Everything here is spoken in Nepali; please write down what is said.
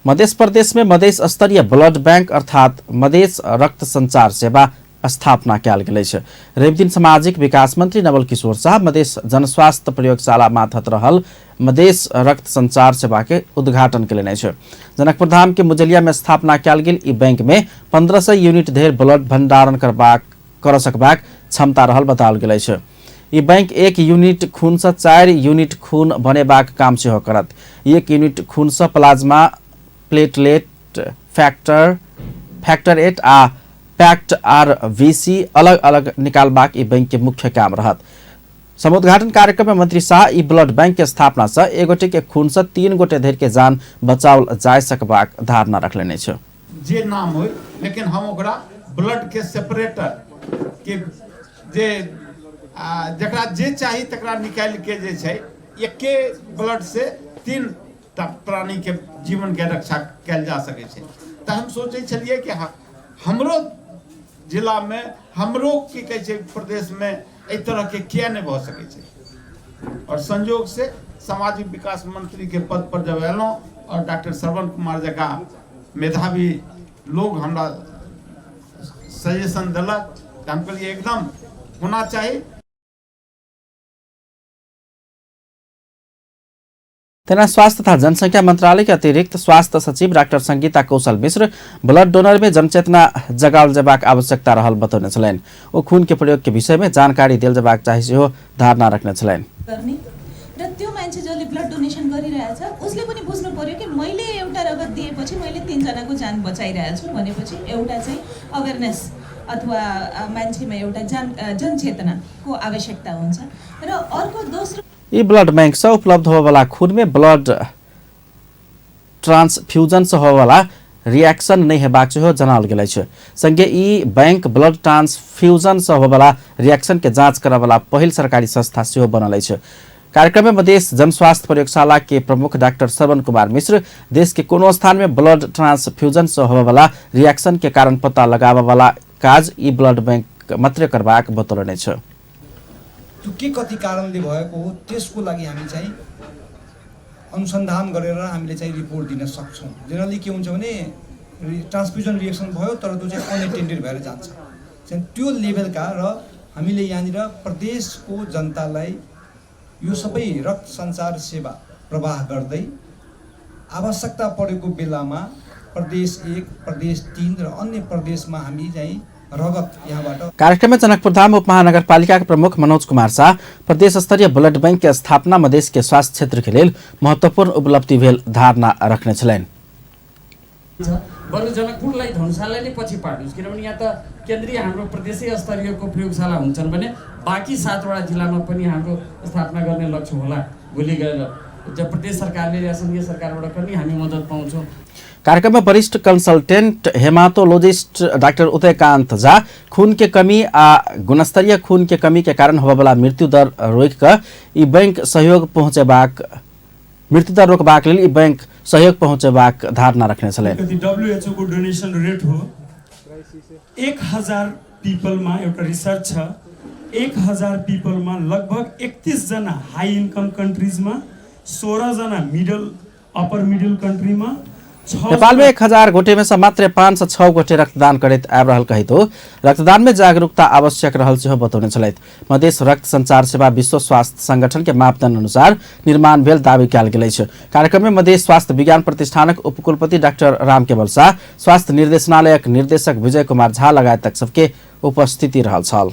मध्य प्रदेश में मधेश स्तरीय ब्लड बैंक अर्थात मधेश रक्त संचार सेवा स्थापना कयल गेल छै। रवि दिन सामाजिक विकास मंत्री नवल किशोर शाह मधेश जनस्वास्थ्य प्रयोगशाला माथत रहल मधेश रक्त संचार सेवा के उद्घाटन कयलनि छै। जनकपुर धाम के मुजलिया में स्थापना कयल गेल ई बैंक में 1500 यूनिट धरि ब्लड भंडारण कर सकबाक क्षमता रहल बताओल गेल छै। ई बैंक 1 यूनिट खून से 4 यूनिट खून बनेबाक काम सेहो करत। 1 यूनिट खून से प्लाज्मा, प्लेटलेट, फैक्टर 8 आ पैक्ट RVC अलग अलग निकालबाक ई बैंक के मुख्य काम रहत। समुद्घाटन कार्यक्रम में मंत्री शाह ई ब्लड बैंक के स्थापना से 1 गोटे के खून से 3 गोटे धरि के जान बचाओल जा सकबाक धारणा रखलेने छै। जे नाम होय लेकिन हम ओकरा ब्लड के सेपरेटर के जे जकरा जे चाही तकरा निकाल के जे छै एके ब्लड से 3 प्राणी के जीवन के रक्षा कयल जा सकै छै। त हम सोचै छलिए कि हमरो जिला में हमरो की कहै छै प्रदेश में एहि तरह के किया नहीं भ सकै छै। और संयोग से सामाजिक विकास मंत्री के पद पर जब एलौं और डॉक्टर श्रवण कुमार जका मेधावी लोग हमरा सजेशन दिलक त हम कहलिए एकदम होना चाहिए। तेना स्वास्थ्य तथा जनसंख्या मंत्रालय के अतिरिक्त स्वास्थ्य सचिव डॉक्टर संगीता कौशल मिश्र ब्लड डोनर में जनचेतना जगाओल जबाक आवश्यकता रहल बतौने छलैन। ओ खून के प्रयोग के विषय में जानकारी देल जबाक चाही सेहो धारणा रखने छलैन। र त्यो मान्छे जसले ब्लड डोनेसन गरिरहेछ उसले पनि बुझ्नु पर्यो कि मैले एउटा रगत दिएपछि मैले 3 जनाको जान बचाइरहेको छु भनेपछि एउटा चाहिँ अवेयरनेस अथवा मान्छेमा एउटा जनचेतनाको आवश्यकता हुन्छ। र अर्को दोस्रो ई ब्लड बैंक से उपलब्ध होवाला खून में ब्लड ट्रांसफ्यूजन से होवाला रिएक्शन नहीं हेबाक सेहो जनाओल गेल छै। संगे ई बैंक ब्लड ट्रांसफ्यूजन से होवाला रिएक्शन के जांच करवाला पहिल सरकारी संस्था सेहो बनल छै। कार्यक्रम में मधेश जनस्वास्थ्य प्रयोगशाला के प्रमुख डॉक्टर श्रवण कुमार मिश्र देश के कोनो स्थान में ब्लड ट्रांसफ्यूजन से होवाला रिएक्शन के कारण पता लगावा वाला काज ई ब्लड बैंक मात्र करबाक बतौलने छ। त्यो के कति कारणले भएको हो त्यसको लागि हामी चाहिँ अनुसन्धान गरेर हामीले चाहिँ रिपोर्ट दिन सक्छौं। जनरली के हुन्छ भने ट्रान्सफ्युजन रिएक्सन भयो तर त्यो चाहिँ अनअटेन्डेड भएर जान्छ। चाहिँ त्यो लेभलका र हामीले यहाँनिर प्रदेशको जनतालाई यो सबै रक्त संचार सेवा प्रवाह गर्दै आवश्यकता परेको बेलामा प्रदेश 1, प्रदेश 3 र अन्य प्रदेशमा हामी चाहिँ कार्यक्रम में जनकपुर धाम उपमहानगरपालिका के प्रमुख मनोज कुमार शाह प्रदेश स्तरीय ब्लड बैंक के स्थापना मधेश के स्वास्थ्य क्षेत्र के लिए महत्वपूर्ण उपलब्धि भेल धारणा रखने छलैन। बरु जनकपुरलाई धनुषालाई नै पछि पार्नुस् किनभने यहाँ त केन्द्रीय हाम्रो प्रदेशीय स्तरीयको प्रयोगशाला हुन्छन् भने बाँकी 7 वटा जिल्लामा पनि हाम्रो स्थापना गर्ने लक्ष्य होला। भोलि गएर जब प्रदेश सरकारले या संघीय सरकारबाट पनि हामी मद्दत पाउँछौँ। कार्यक्रम में वरिष्ठ consultant haematologist doctor Udaykant Jha खून के कमी आ गुणस्तरीय खून के कमी के कारण होबला मृत्यु दर रोक ई बैंक सहयोग पहुंचेबाक मृत्यु दर रोकबाक लेल ई बैंक सहयोग पहुंचेबाक धारणा रखने छले। WHO को डोनेशन रेट हो 1000 पीपल मा एउटा रिसर्च छ 1000 पीपल मा लगभग 31 जना हाई इन्कम कंट्रीज मा 16 जना मिडल अपर मिडल कंट्री मा नेपाल में 1000 गोटे में से मात्र 5 से 6 गोटे रक्तदान करत आब रहल कही तो रक्तदान में जागरूकता आवश्यक रहल सेहो बतौने छलैत। मधेश रक्त संचार सेवा विश्व स्वास्थ्य संगठन के मापदंड अनुसार निर्माण भेल दावी कयल गेल छै। कार्यक्रम में मधेश स्वास्थ्य विज्ञान प्रतिष्ठानक उपकुलपति डॉक्टर राम केवल शाह, स्वास्थ्य निर्देशनालयक निर्देशक विजय कुमार झा लगायत सबके उपस्थिति रहल छल।